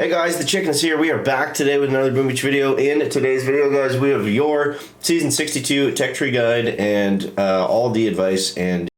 Hey guys, the Chicken is here. We are back today with another Boom Beach video. In today's video, guys, we have your Season 62 Tech Tree Guide and all the advice and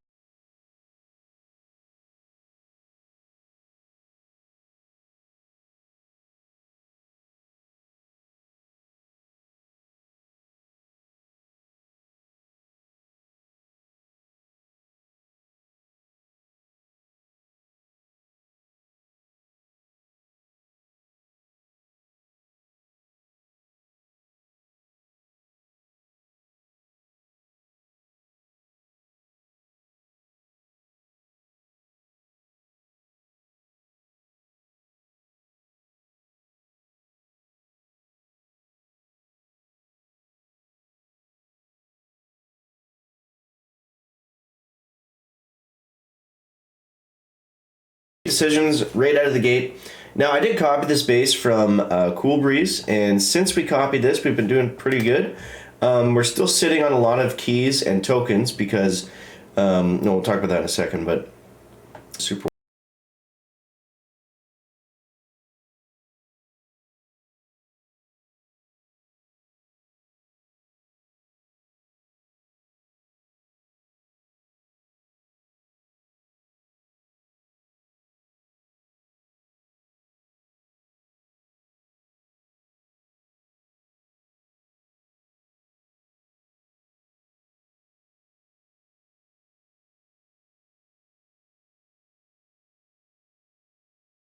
decisions right out of the gate. Now, I did copy this base from Cool Breeze, and since we copied this, we've been doing pretty good. We're still sitting on a lot of keys and tokens because, no, we'll talk about that in a second, but super.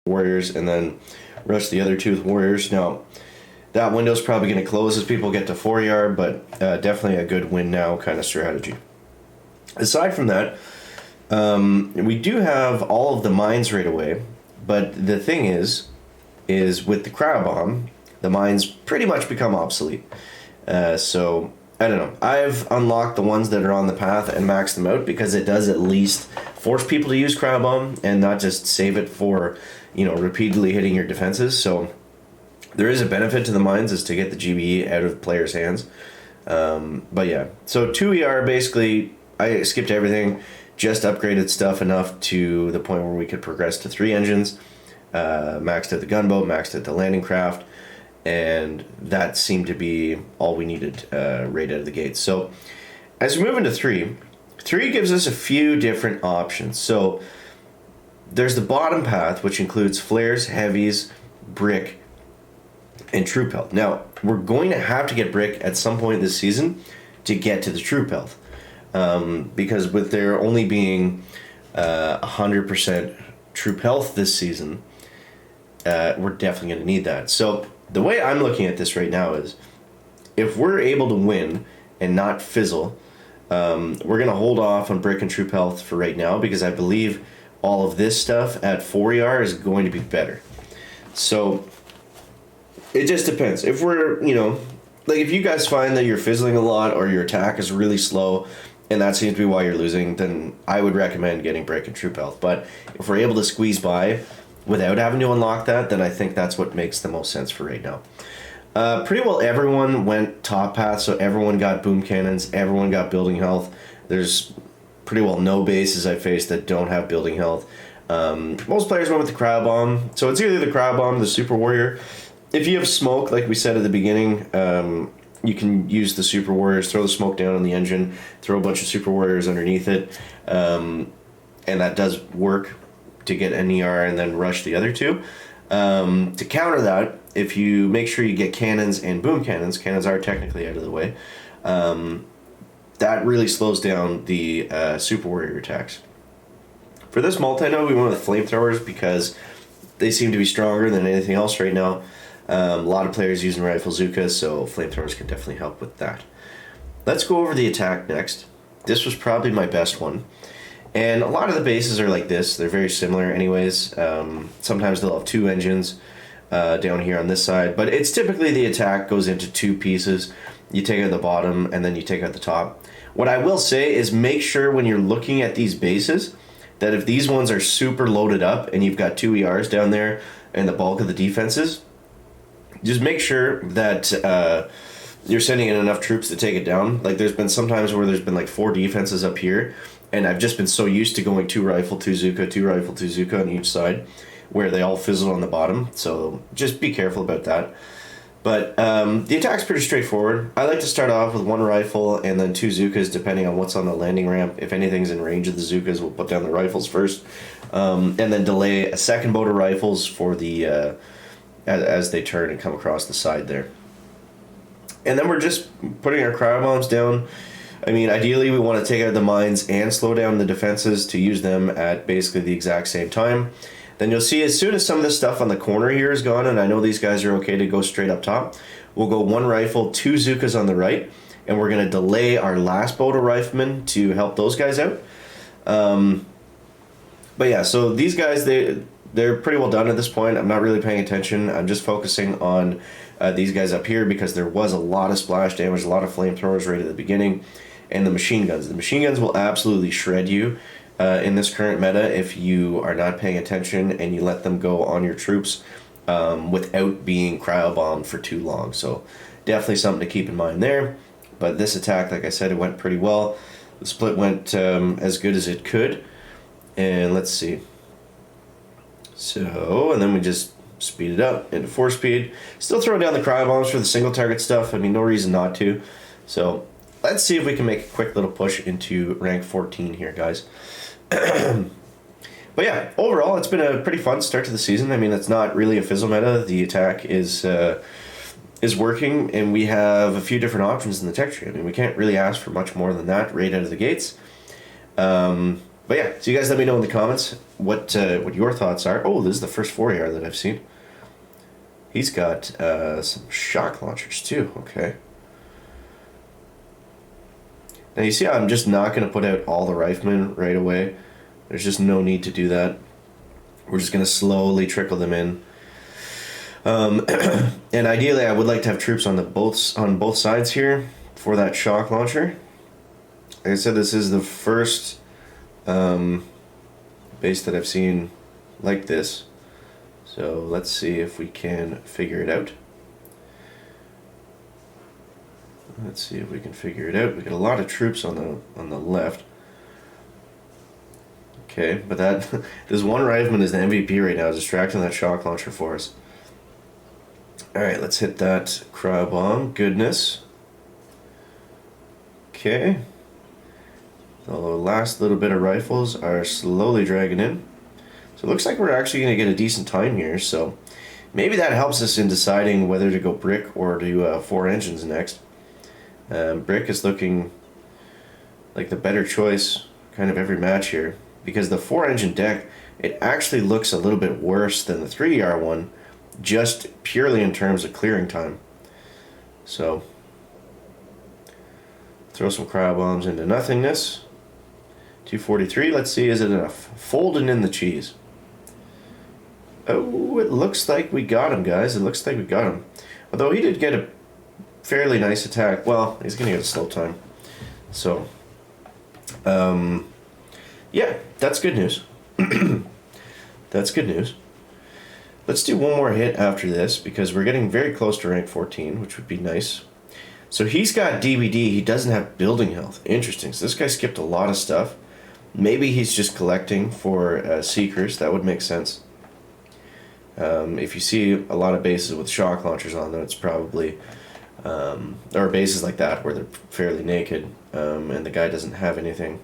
Warriors, and then rush the other two with Warriors. Now, that window's probably going to close as people get to 4-yard, but definitely a good win now kind of strategy. Aside from that, we do have all of the mines right away, but the thing is with the cryo bomb, the mines pretty much become obsolete. So I don't know. I've unlocked the ones that are on the path and maxed them out because it does at least force people to use cryo bomb and not just save it for, you know, repeatedly hitting your defenses. So there is a benefit to the mines is to get the GBE out of the player's hands. But yeah, so 2ER basically, I skipped everything, just upgraded stuff enough to the point where we could progress to 3 engines, maxed out the gunboat, maxed out the landing craft, and that seemed to be all we needed right out of the gate. So as we move into 3 gives us a few different options. So there's the bottom path, which includes flares, heavies, brick, and troop health. Now, we're going to have to get brick at some point this season to get to the troop health. Because with there only being 100% troop health this season, we're definitely going to need that. So the way I'm looking at this right now is if we're able to win and not fizzle, we're going to hold off on brick and troop health for right now because I believe all of this stuff at 4ER is going to be better. So it just depends. If we're, you know, like if you guys find that you're fizzling a lot or your attack is really slow and that seems to be why you're losing, then I would recommend getting break and troop health. But if we're able to squeeze by without having to unlock that, then I think that's what makes the most sense for right now. Pretty well everyone went top path, so everyone got boom cannons, everyone got building health. There's pretty well no bases I faced that don't have building health. Most players went with the cryo bomb, so it's either the cryo bomb, the super warrior. If you have smoke, like we said at the beginning, you can use the super warriors, throw the smoke down on the engine, throw a bunch of super warriors underneath it, and that does work to get an ER and then rush the other two. To counter that, if you make sure you get cannons and boom cannons are technically out of the way, that really slows down the super warrior attacks. For this multi-node, we went with flamethrowers because they seem to be stronger than anything else right now. A lot of players using rifle Zuka, so flamethrowers can definitely help with that. Let's go over the attack next. This was probably my best one. And a lot of the bases are like this. They're very similar anyways. Sometimes they'll have 2 engines down here on this side. But it's typically the attack goes into 2 pieces. You take out the bottom and then you take out the top. What I will say is make sure when you're looking at these bases that if these ones are super loaded up and you've got 2 ERs down there and the bulk of the defenses, just make sure that you're sending in enough troops to take it down. Like there's been some times where there's been like 4 defenses up here, and I've just been so used to going 2 rifle, 2 Zuka, 2 rifle, 2 Zuka on each side where they all fizzle on the bottom. So just be careful about that. But the attack's pretty straightforward. I like to start off with one rifle and then two Zookas, depending on what's on the landing ramp. If anything's in range of the Zookas, we'll put down the rifles first, and then delay a second boat of rifles for the as they turn and come across the side there. And then we're just putting our cryo bombs down. I mean, ideally, we want to take out the mines and slow down the defenses to use them at basically the exact same time. Then you'll see as soon as some of this stuff on the corner here is gone, and I know these guys are okay to go straight up top, we'll go one rifle, two Zookas on the right, and we're going to delay our last boat of riflemen to help those guys out. But yeah, so these guys, they're pretty well done at this point. I'm not really paying attention. I'm just focusing on these guys up here because there was a lot of splash damage, a lot of flamethrowers right at the beginning, and the machine guns. The machine guns will absolutely shred you in this current meta if you are not paying attention and you let them go on your troops without being cryobombed for too long. So definitely something to keep in mind there. But this attack, like I said, it went pretty well. The split went as good as it could. And let's see. So, and then we just speed it up into 4-speed. Still throwing down the cryo bombs for the single target stuff. I mean, no reason not to. So let's see if we can make a quick little push into rank 14 here, guys. But yeah, overall, it's been a pretty fun start to the season. I mean, it's not really a fizzle meta. The attack is working, and we have a few different options in the tech tree. I mean, we can't really ask for much more than that right out of the gates. But yeah, so you guys let me know in the comments what your thoughts are. Oh, this is the first 4-yard that I've seen. He's got some shock launchers too. Okay. Now you see how I'm just not going to put out all the riflemen right away. There's just no need to do that. We're just going to slowly trickle them in. And ideally, I would like to have troops on both sides here for that shock launcher. Like I said, this is the first base that I've seen like this. So let's see if we can figure it out. Let's see if we can figure it out. We got a lot of troops on the left. Okay, but that this one rifleman is the MVP right now, distracting that shock launcher for us. Alright, let's hit that cryo bomb. Goodness. Okay. The last little bit of rifles are slowly dragging in. So it looks like we're actually going to get a decent time here, so maybe that helps us in deciding whether to go brick or do 4 engines next. Brick is looking like the better choice kind of every match here, because the 4-engine deck, it actually looks a little bit worse than the 3R one, just purely in terms of clearing time. So throw some cryo bombs into nothingness. 243, let's see, is it enough? Folding in the cheese. Oh, it looks like we got him, guys. It looks like we got him. Although he did get a fairly nice attack. Well, he's going to get a slow time. So, yeah, that's good news. That's good news. Let's do one more hit after this, because we're getting very close to rank 14, which would be nice. So he's got DBD. He doesn't have building health. Interesting. So this guy skipped a lot of stuff. Maybe he's just collecting for Seekers. That would make sense. If you see a lot of bases with shock launchers on them, it's probably... or bases like that where they're fairly naked and the guy doesn't have anything,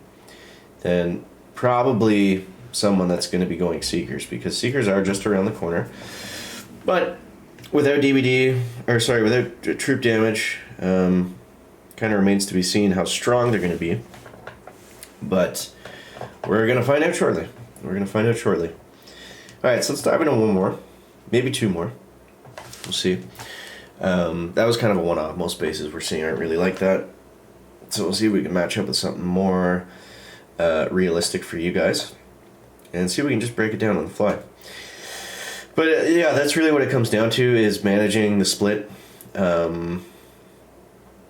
then probably someone that's going to be going Seekers, because Seekers are just around the corner. But without without troop damage, kind of remains to be seen how strong they're going to be. But we're going to find out shortly. Alright, so let's dive into one more. Maybe 2 more. We'll see. That was kind of a one-off. Most bases we're seeing aren't really like that. So we'll see if we can match up with something more realistic for you guys. And see if we can just break it down on the fly. But yeah, that's really what it comes down to, is managing the split.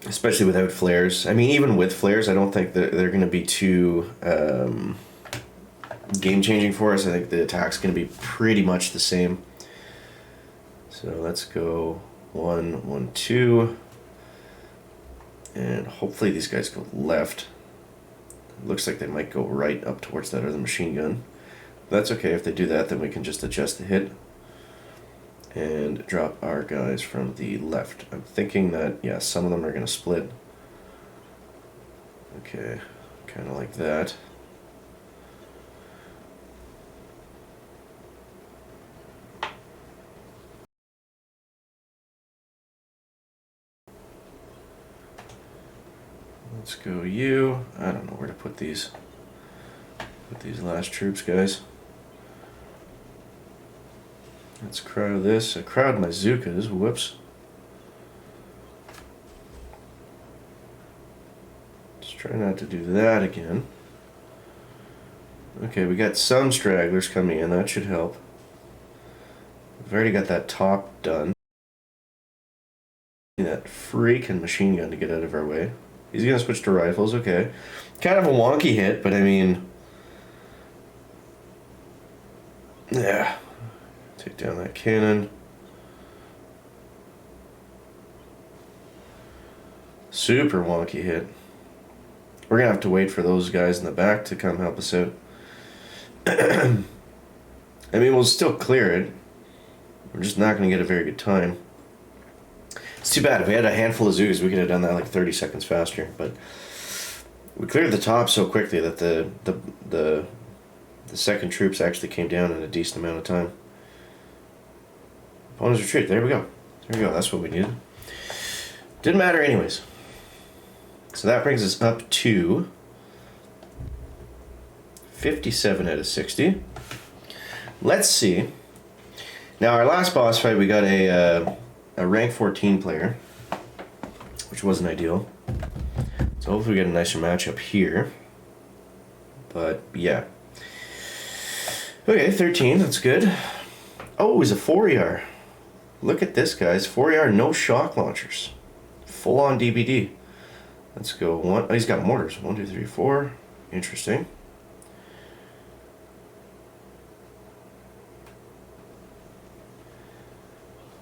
Especially without flares. I mean, even with flares, I don't think that they're going to be too game-changing for us. I think the attack's going to be pretty much the same. So let's go 1, 1, 2. And hopefully these guys go left. Looks like they might go right up towards that other machine gun. That's okay. If they do that, then we can just adjust the hit and drop our guys from the left. I'm thinking that, yeah, some of them are going to split. Okay, kind of like that. Let's go you. I don't know where to put these. Put these last troops, guys. Let's crowd this. I crowd my Zukas. Whoops. Let's try not to do that again. Okay, we got some stragglers coming in. That should help. We've already got that top done. That freaking machine gun to get out of our way. He's going to switch to rifles. Okay. Kind of a wonky hit, but I mean... yeah. Take down that cannon. Super wonky hit. We're going to have to wait for those guys in the back to come help us out. I mean, we'll still clear it. We're just not going to get a very good time. It's too bad. If we had a handful of zoos, we could have done that like 30 seconds faster. But we cleared the top so quickly that the second troops actually came down in a decent amount of time. Opponent's retreat. There we go. There we go. That's what we needed. Didn't matter anyways. So that brings us up to 57 out of 60. Let's see. Now our last boss fight, we got a rank 14 player, which wasn't ideal. So hopefully we get a nicer matchup here. But yeah. Okay, 13, that's good. Oh, he's a 4ER. Look at this, guys. 4ER, no shock launchers. Full on DBD. Let's go one. Oh, he's got mortars. 1, 2, 3, 4. Interesting.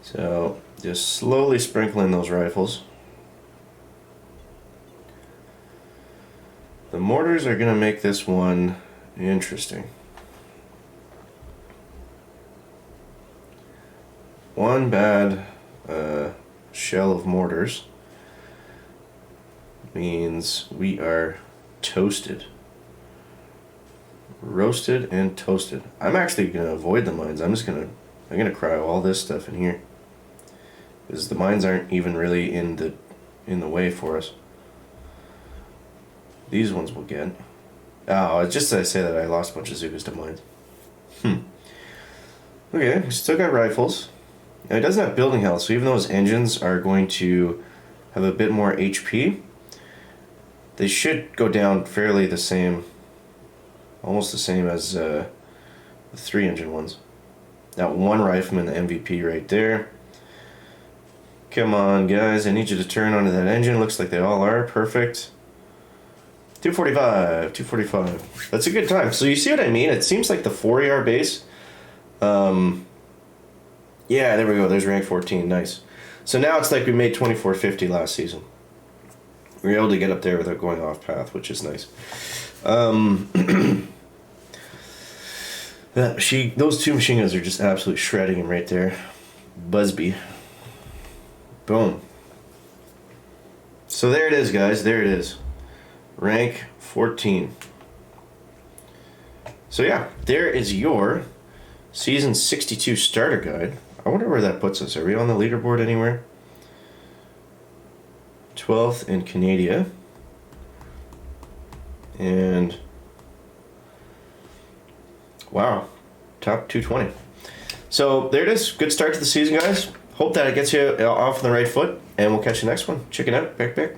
So just slowly sprinkle in those rifles. The mortars are going to make this one interesting. One bad shell of mortars means we are toasted. Roasted and toasted. I'm actually going to avoid the mines. I'm going to cryo all this stuff in here. Because the mines aren't even really in the way for us. These ones will get. Oh, it's just that I say that I lost a bunch of Zukas to mines. Okay, we still got rifles. Now, it doesn't have building health, so even though his engines are going to have a bit more HP, they should go down fairly the same, almost the same as the 3-engine ones. That one rifleman, the MVP right there. Come on, guys, I need you to turn onto that engine. Looks like they all are. Perfect. 245, 245. That's a good time. So you see what I mean? It seems like the 4ER base. Yeah, there we go. There's rank 14. Nice. So now it's like we made 2450 last season. We were able to get up there without going off path, which is nice. Those two machine guns are just absolutely shredding him right there. Busby. Boom. So there it is, guys. There it is. Rank 14. So yeah, there is your Season 62 starter guide. I wonder where that puts us. Are we on the leaderboard anywhere? 12th in Canada. And wow, top 220. So there it is. Good start to the season, guys. Hope that it gets you off on the right foot, and we'll catch you next one. Check it out. Back.